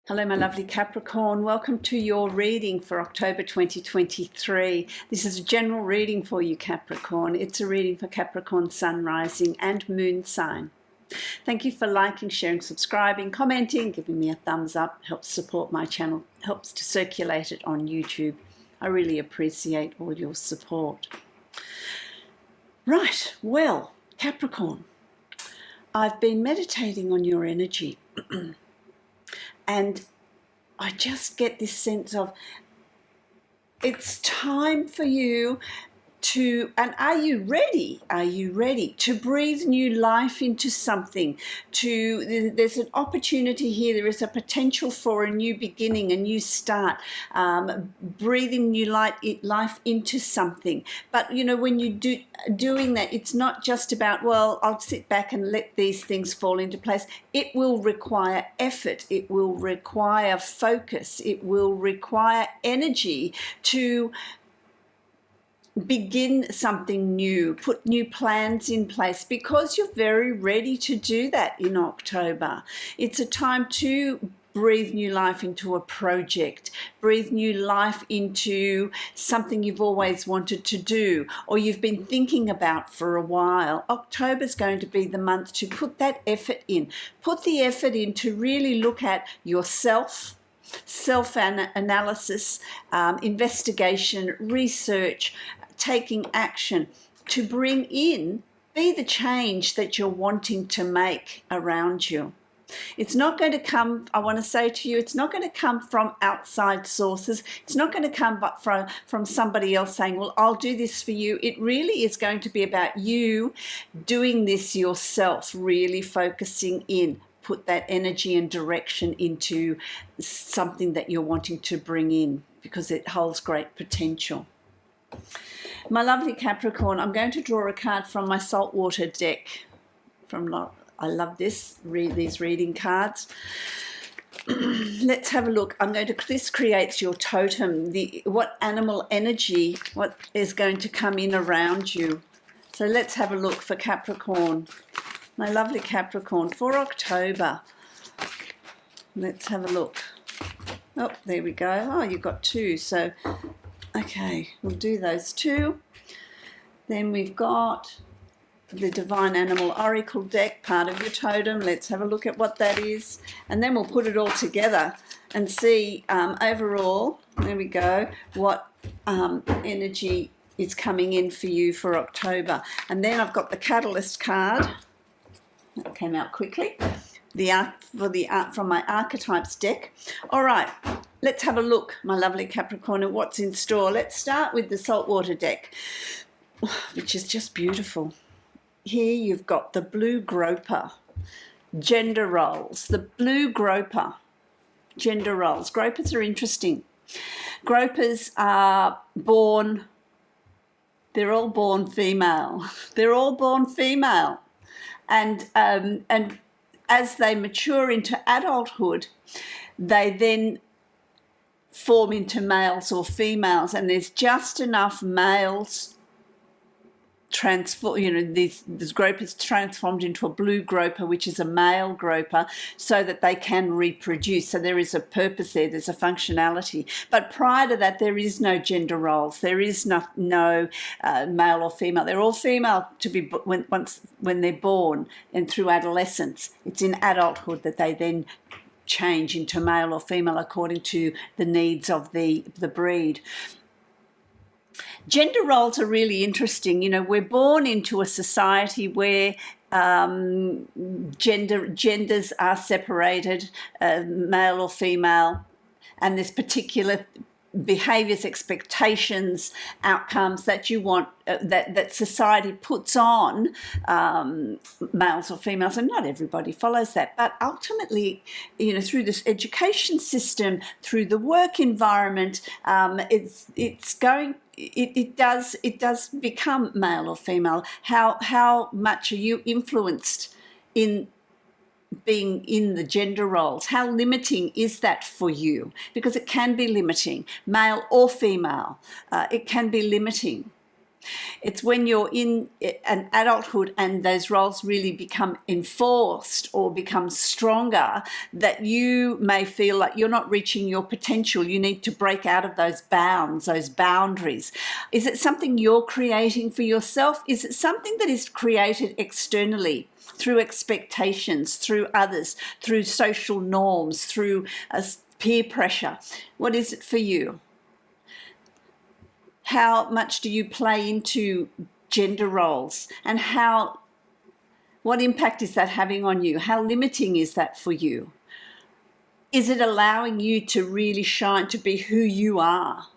Hello, my lovely Capricorn. Welcome to your reading for October 2023. This is a general reading for you, Capricorn. It's a reading for Capricorn Sun, Rising and Moon sign. Thank you for liking, sharing, subscribing, commenting, giving me a thumbs up. It helps support my channel, helps to circulate it on YouTube. I really appreciate all your support. Right, well, Capricorn, I've been meditating on your energy. And I just get this sense of it's time for you to, and are you ready? Are you ready to breathe new life into something? There's an opportunity here. There is a potential for a new beginning, a new start, breathing new life into something. But you know, when you doing that, it's not just about, well, I'll sit back and let these things fall into place. It will require effort. It will require focus. It will require energy to begin something new, put new plans in place, because you're very ready to do that in October. It's a time to breathe new life into a project, breathe new life into something you've always wanted to do or you've been thinking about for a while. October's going to be the month to put that effort in. Put the effort in to really look at yourself, self-analysis, investigation, research, taking action to bring in, be the change that you're wanting to make around you. It's not going to come, I want to say to you, it's not going to come from outside sources. It's not going to come from somebody else saying, well, I'll do this for you. It really is going to be about you doing this yourself, really focusing in. Put that energy and direction into something that you're wanting to bring in because it holds great potential. My lovely Capricorn, I'm going to draw a card from my Saltwater deck. I love these reading cards. Let's have a look. This creates your totem, what animal energy, what is going to come in around you. So let's have a look for Capricorn. My lovely Capricorn, for October. Let's have a look. Oh, there we go. Oh, you've got two. So, okay, we'll do those two. Then we've got the Divine Animal Oracle deck, part of your totem. Let's have a look at what that is. And then we'll put it all together and see overall, there we go, what energy is coming in for you for October. And then I've got the Catalyst card. That came out quickly. From my Archetypes deck. All right, let's have a look, my lovely Capricorn, at what's in store. Let's start with the Saltwater deck, which is just beautiful. Here you've got the blue groper, gender roles. The blue groper, gender roles. Gropers are interesting. Gropers are born, they're all born female. They're all born female. And as they mature into adulthood, they then form into males or females, and there's just enough males these gropers transformed into a blue groper, which is a male groper, so that they can reproduce. So there is a purpose there, there's a functionality. But prior to that, there is no gender roles. There is no male or female. They're all female to be when they're born, and through adolescence. It's in adulthood that they then change into male or female according to the needs of the breed. Gender roles are really interesting. You know, we're born into a society where genders are separated, male or female, and there's particular behaviours, expectations, outcomes that you want, that society puts on males or females, and not everybody follows that. But ultimately, you know, through this education system, through the work environment, it does become male or female. How much are you influenced in being in the gender roles? How limiting is that for you? Because it can be limiting, male or female. It can be limiting. It's when you're in an adulthood and those roles really become enforced or become stronger that you may feel like you're not reaching your potential. You need to break out of those bounds, those boundaries. Is it something you're creating for yourself? Is it something that is created externally through expectations, through others, through social norms, through peer pressure? What is it for you? How much do you play into gender roles, and what impact is that having on you? How limiting is that for you? Is it allowing you to really shine, to be who you are?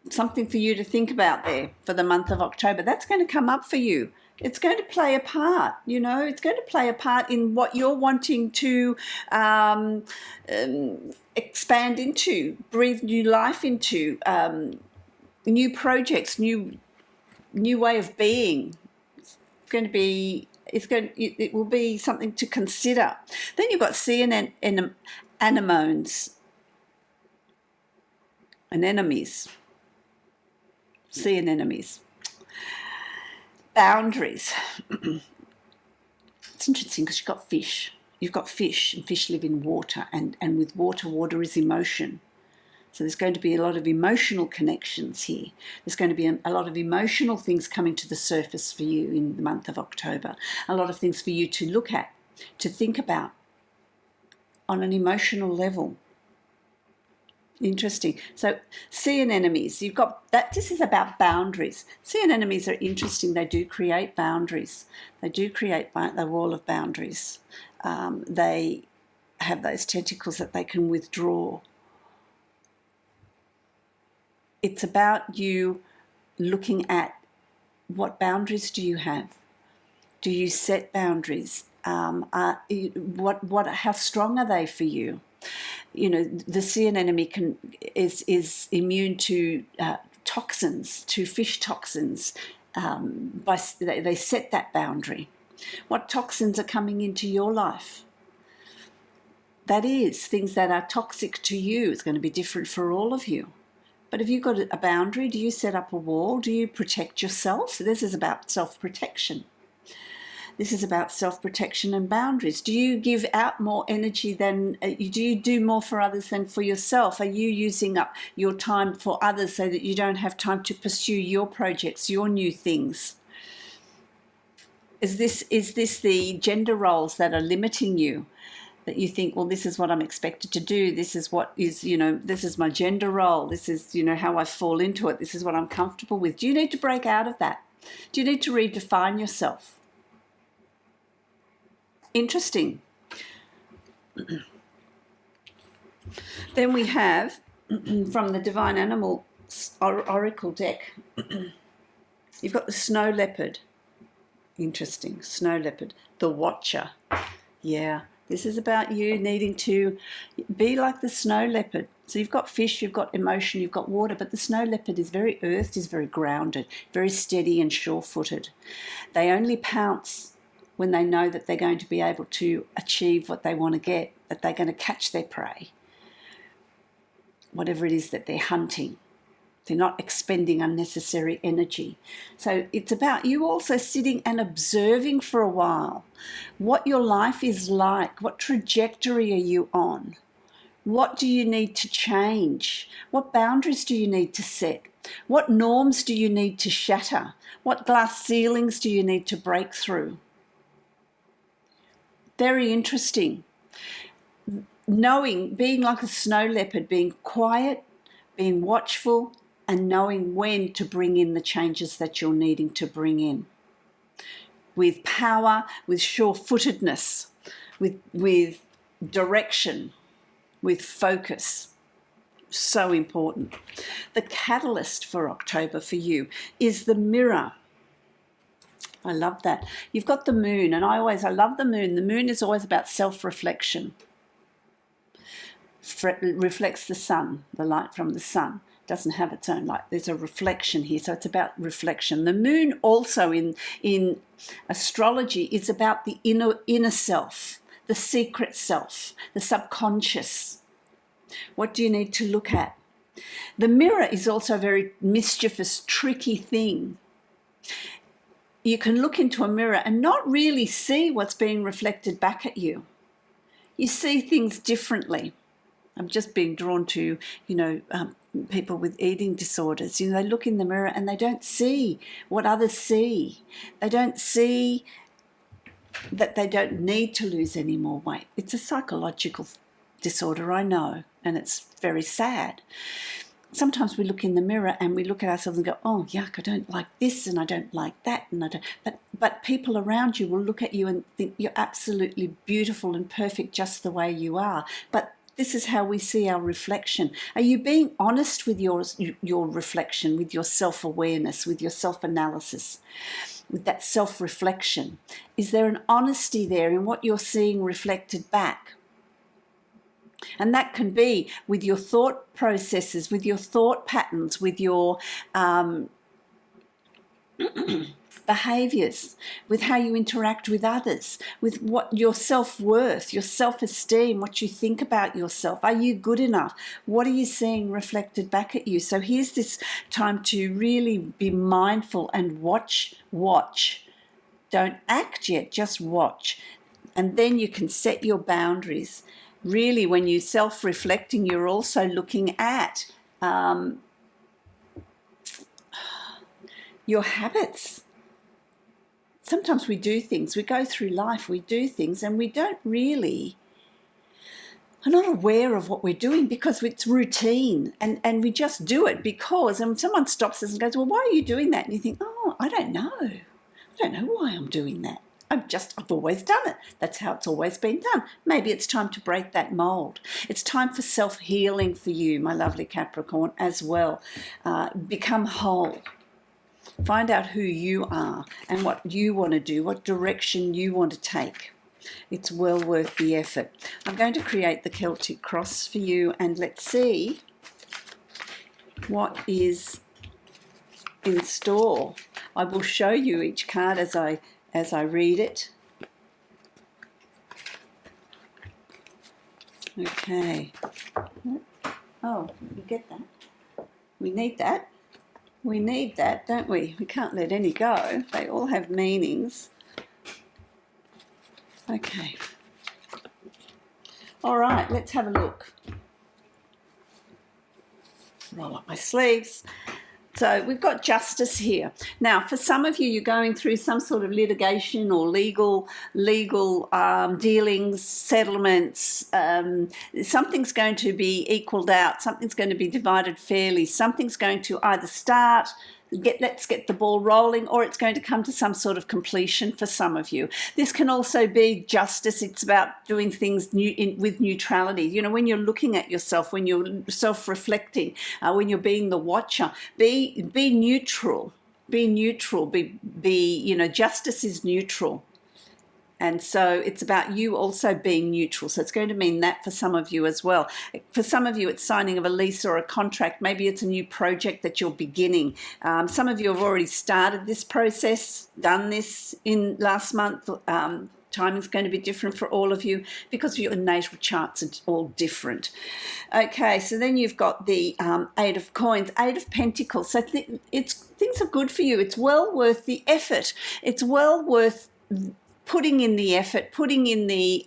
Something for you to think about there for the month of October. That's going to come up for you. It's going to play a part, you know, it's going to play a part in what you're wanting to expand into, breathe new life into, new projects, new way of being. It will be something to consider. Then you've got sea anemones and enemies. Sea anemones. Boundaries. It's interesting because you've got fish. You've got fish, and fish live in water, and with water, water is emotion. So there's going to be a lot of emotional connections here. There's going to be a lot of emotional things coming to the surface for you in the month of October. A lot of things for you to look at, to think about on an emotional level. Interesting. So sea anemones, you've got that. This is about boundaries. Sea anemones are interesting. They do create boundaries. They do create the wall of boundaries. They have those tentacles that they can withdraw. It's about you looking at what boundaries do you have? Do you set boundaries? How strong are they for you? You know, the sea anemone is immune to toxins, to fish toxins. They set that boundary. What toxins are coming into your life? That is, things that are toxic to you. It's going to be different for all of you. But have you got a boundary? Do you set up a wall? Do you protect yourself? So this is about self-protection. This is about self-protection and boundaries. Do you give out more energy do you do more for others than for yourself? Are you using up your time for others so that you don't have time to pursue your projects, your new things? Is this the gender roles that are limiting you? That you think, well, this is what I'm expected to do. This is what is, this is my gender role. This is, how I fall into it. This is what I'm comfortable with. Do you need to break out of that? Do you need to redefine yourself? Interesting. Then we have, from the Divine Animal Oracle deck, you've got the snow leopard. Interesting. Snow leopard. The watcher. Yeah. This is about you needing to be like the snow leopard. So you've got fish, you've got emotion, you've got water, but the snow leopard is very earthed, is very grounded, very steady and sure-footed. They only pounce when they know that they're going to be able to achieve what they want to get, that they're going to catch their prey, whatever it is that they're hunting. They're not expending unnecessary energy. So it's about you also sitting and observing for a while what your life is like. What trajectory are you on? What do you need to change? What boundaries do you need to set? What norms do you need to shatter? What glass ceilings do you need to break through? Very interesting. Being like a snow leopard, being quiet, being watchful, and knowing when to bring in the changes that you're needing to bring in. With power, with sure-footedness, with direction, with focus. So important. The catalyst for October for you is the mirror. I love that. You've got the moon, and I love the moon. The moon is always about self-reflection. Reflects the sun, the light from the sun. Doesn't have its own light. There's a reflection here, so it's about reflection. The moon also in astrology is about the inner self, the secret self, the subconscious. What do you need to look at? The mirror is also a very mischievous, tricky thing. You can look into a mirror and not really see what's being reflected back at you. You see things differently. I'm just being drawn to, people with eating disorders. They look in the mirror and they don't see what others see. They don't see that they don't need to lose any more weight. It's a psychological disorder, I know, and it's very sad. Sometimes we look in the mirror and we look at ourselves and go, oh, yuck, I don't like this and I don't like that. And I don't. But people around you will look at you and think you're absolutely beautiful and perfect just the way you are. But this is how we see our reflection. Are you being honest with your reflection, with your self-awareness, with your self-analysis, with that self-reflection? Is there an honesty there in what you're seeing reflected back? And that can be with your thought processes, with your thought patterns, with your behaviours, with how you interact with others, with what your self-worth, your self-esteem, what you think about yourself. Are you good enough? What are you seeing reflected back at you? So here's this time to really be mindful and watch. Don't act yet, just watch. And then you can set your boundaries. Really, when you're self-reflecting, you're also looking at your habits. Sometimes we do things, we go through life, we do things, and we don't really, are not aware of what we're doing because it's routine, and we just do it because, and someone stops us and goes, well, why are you doing that? And you think, oh, I don't know. I don't know why I'm doing that. I've always done it. That's how it's always been done. Maybe it's time to break that mold. It's time for self-healing for you, my lovely Capricorn, as well. Become whole. Find out who you are and what you want to do, what direction you want to take. It's well worth the effort. I'm going to create the Celtic cross for you, and let's see what is in store. I will show you each card as I read it. Okay. Oh, you get that? We need that. We need that, don't we? We can't let any go. They all have meanings. Okay. All right, let's have a look. Roll up my sleeves. So we've got justice here. Now, for some of you, you're going through some sort of litigation or legal dealings, settlements. Something's going to be equaled out. Something's going to be divided fairly. Something's going to either start, let's get the ball rolling, or it's going to come to some sort of completion for some of you. This can also be justice. It's about doing things with neutrality. When you're looking at yourself, when you're self-reflecting, when you're being the watcher, be neutral. Be neutral. Justice is neutral. And so it's about you also being neutral. So it's going to mean that for some of you as well. For some of you, it's signing of a lease or a contract. Maybe it's a new project that you're beginning. Some of you have already started this process, done this in last month. Timing's going to be different for all of you because your natal charts are all different. Okay, so then you've got the Eight of Coins, Eight of Pentacles. So things are good for you. It's well worth the effort. It's well worth putting in the effort, putting in the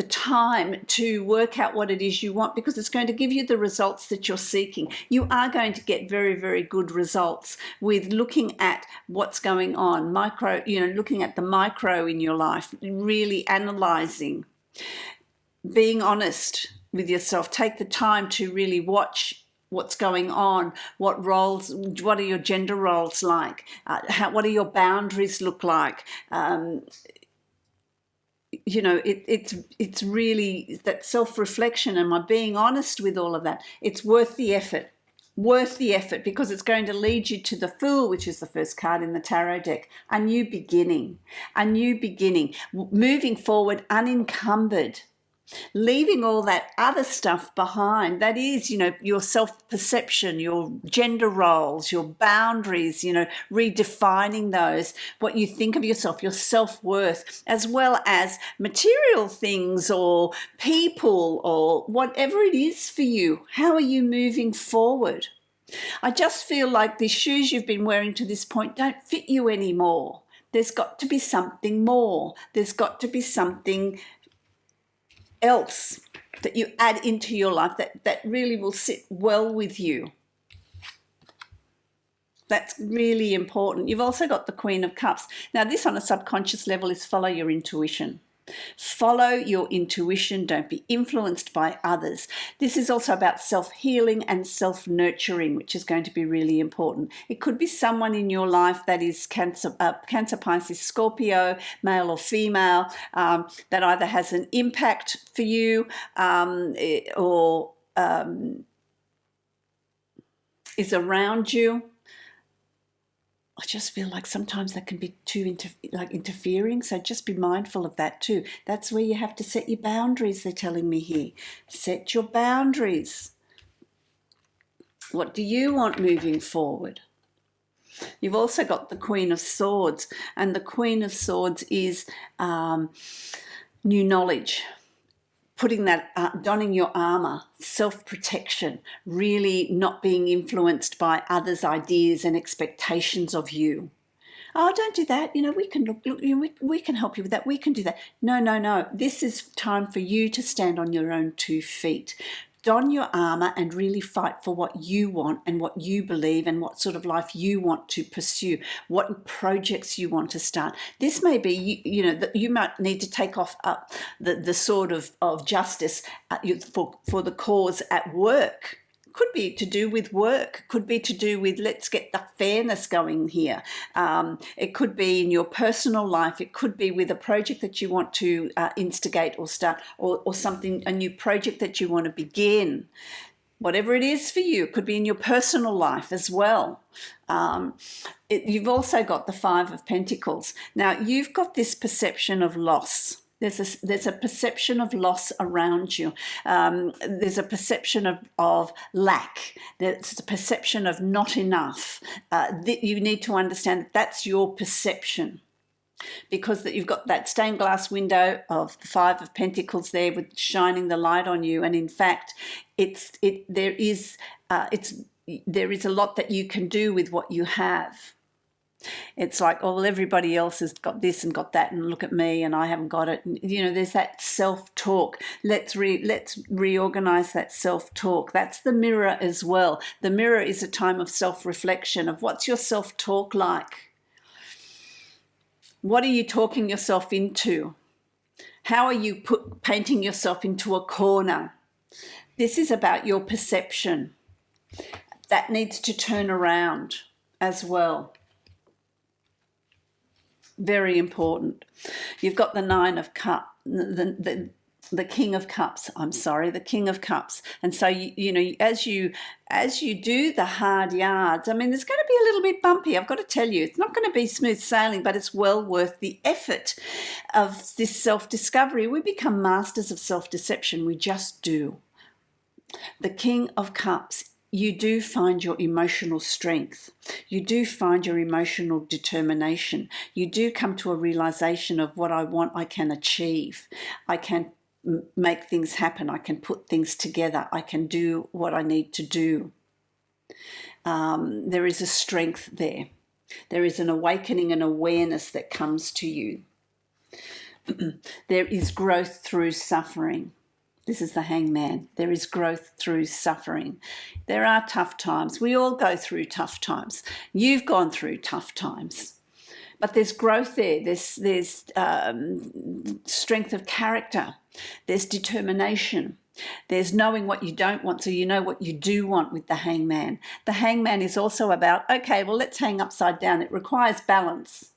time to work out what it is you want, because it's going to give you the results that you're seeking. You are going to get very, very good results with looking at what's going on, looking at the micro in your life, really analysing, being honest with yourself. Take the time to really watch what's going on, what are your gender roles like, what do your boundaries look like. It's really that self-reflection, and my being honest with all of that. It's worth the effort. Because it's going to lead you to the Fool, which is the first card in the tarot deck. A new beginning, moving forward unencumbered. leaving all that other stuff behind. That is, your self-perception, your gender roles, your boundaries, redefining those, what you think of yourself, your self-worth, as well as material things or people or whatever it is for you. How are you moving forward? I just feel like the shoes you've been wearing to this point don't fit you anymore. There's got to be something more. There's got to be something else that you add into your life that really will sit well with you. That's really important. You've also got the Queen of Cups. Now, this on a subconscious level is follow your intuition. Follow your intuition. Don't be influenced by others. This is also about self-healing and self-nurturing, which is going to be really important. It could be someone in your life that is Cancer, Pisces, Scorpio, male or female, that either has an impact for you or is around you. I just feel like sometimes that can be too interfering, so just be mindful of that too. That's where you have to set your boundaries, they're telling me here. Set your boundaries. What do you want moving forward? You've also got the Queen of Swords, and the Queen of Swords is new knowledge. Putting that, donning your armor, self-protection, really not being influenced by others' ideas and expectations of you. Oh, don't do that. We can look, we can help you with that. We can do that. No. This is time for you to stand on your own 2 feet. Don your armor and really fight for what you want and what you believe and what sort of life you want to pursue, what projects you want to start. This may be, that you might need to take off the sword of justice for the cause at work. Could be to do with work, could be to do with let's get the fairness going here. It could be in your personal life, it could be with a project that you want to instigate or start, or something, a new project that you want to begin. Whatever it is for you, it could be in your personal life as well. You've also got the 5 of Pentacles. Now, you've got this perception of loss. There's a perception of loss around you. There's a perception of lack. There's a perception of not enough. You need to understand that's your perception, because that you've got that stained glass window of the 5 of Pentacles there with shining the light on you. And in fact, there is a lot that you can do with what you have. It's like, oh, well, everybody else has got this and got that, and look at me and I haven't got it. And, there's that self-talk. Let's reorganize that self-talk. That's the mirror as well. The mirror is a time of self-reflection of what's your self-talk like? What are you talking yourself into? How are you painting yourself into a corner? This is about your perception. That needs to turn around as well. Very important. You've got the 9 of Cups, the King of Cups. The King of Cups. And so as you do the hard yards, there's going to be a little bit bumpy. I've got to tell you, it's not going to be smooth sailing, but it's well worth the effort of this self-discovery. We become masters of self-deception. We just do. The King of Cups. You do find your emotional strength. You do find your emotional determination. You do come to a realization of what I want, I can achieve. I can make things happen. I can put things together. I can do what I need to do. There is a strength there. There is an awakening and awareness that comes to you. There is growth through suffering. This is the Hangman. There is growth through suffering. There are tough times. We all go through tough times. You've gone through tough times. But there's growth there. There's strength of character. There's determination. There's knowing what you don't want, so you know what you do want with the Hangman. The Hangman is also about, okay, well, let's hang upside down. It requires balance.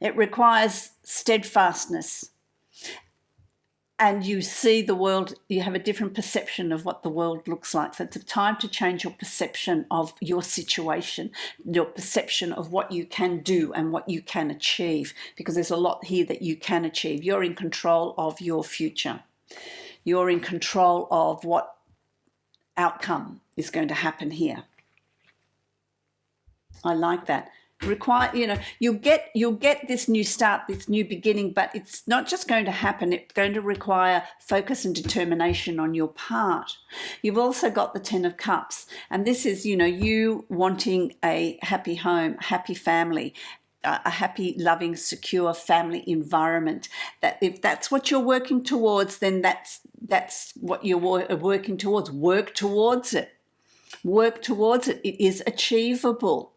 It requires steadfastness. And you see the world, you have a different perception of what the world looks like. So it's a time to change your perception of your situation, your perception of what you can do and what you can achieve, because there's a lot here that you can achieve. You're in control of your future. You're in control of what outcome is going to happen here. I like that. You'll get this new start, this new beginning, but it's not just going to happen. It's going to require focus and determination on your part. You've also got the Ten of Cups, and this is, you wanting a happy home, happy family, a happy, loving, secure family environment. That if that's what you're working towards, then that's what you're working towards. Work towards it. Work towards it. It is achievable.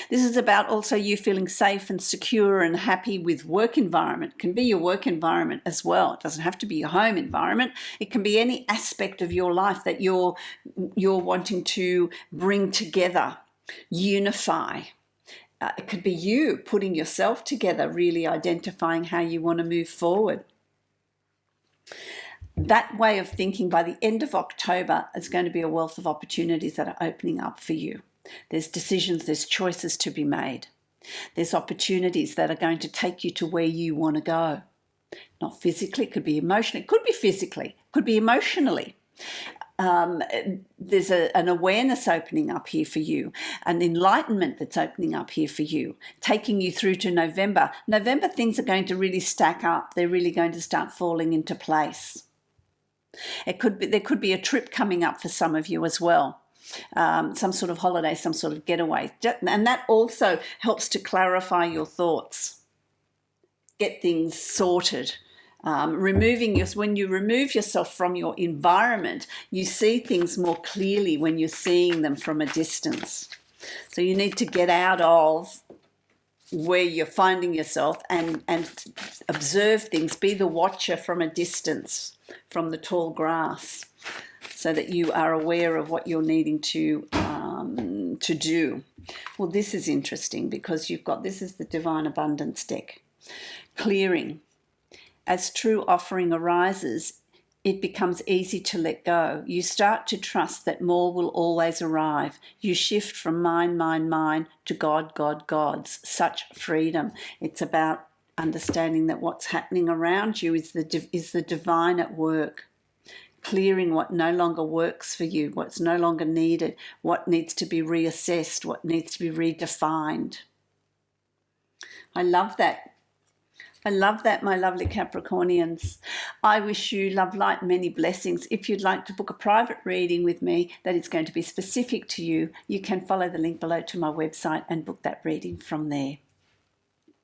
This is about also you feeling safe and secure and happy with work environment. It can be your work environment as well. It doesn't have to be your home environment. It can be any aspect of your life that you're wanting to bring together, unify. It could be you putting yourself together, really identifying how you want to move forward. That way of thinking, by the end of October, is going to be a wealth of opportunities that are opening up for you. There's decisions, there's choices to be made. There's opportunities that are going to take you to where you want to go. Not physically, it could be emotionally, it could be physically, it could be emotionally. There's an awareness opening up here for you, an enlightenment that's opening up here for you, taking you through to November. November, things are going to really stack up. They're really going to start falling into place. There could be a trip coming up for some of you as well. Some sort of holiday, some sort of getaway. And that also helps to clarify your thoughts, get things sorted. When you remove yourself from your environment, you see things more clearly when you're seeing them from a distance. So you need to get out of where you're finding yourself and observe things, be the watcher from a distance, from the tall grass, so that you are aware of what you're needing to do. Well, this is interesting because this is the Divine Abundance deck. Clearing. As true offering arises, it becomes easy to let go. You start to trust that more will always arrive. You shift from mine, mine, mine to God, God, God's. Such freedom. It's about understanding that what's happening around you is the divine at work. Clearing what no longer works for you, what's no longer needed, what needs to be reassessed, what needs to be redefined. I love that. I love that, my lovely Capricornians. I wish you love, light, many blessings. If you'd like to book a private reading with me that is going to be specific to you, you can follow the link below to my website and book that reading from there.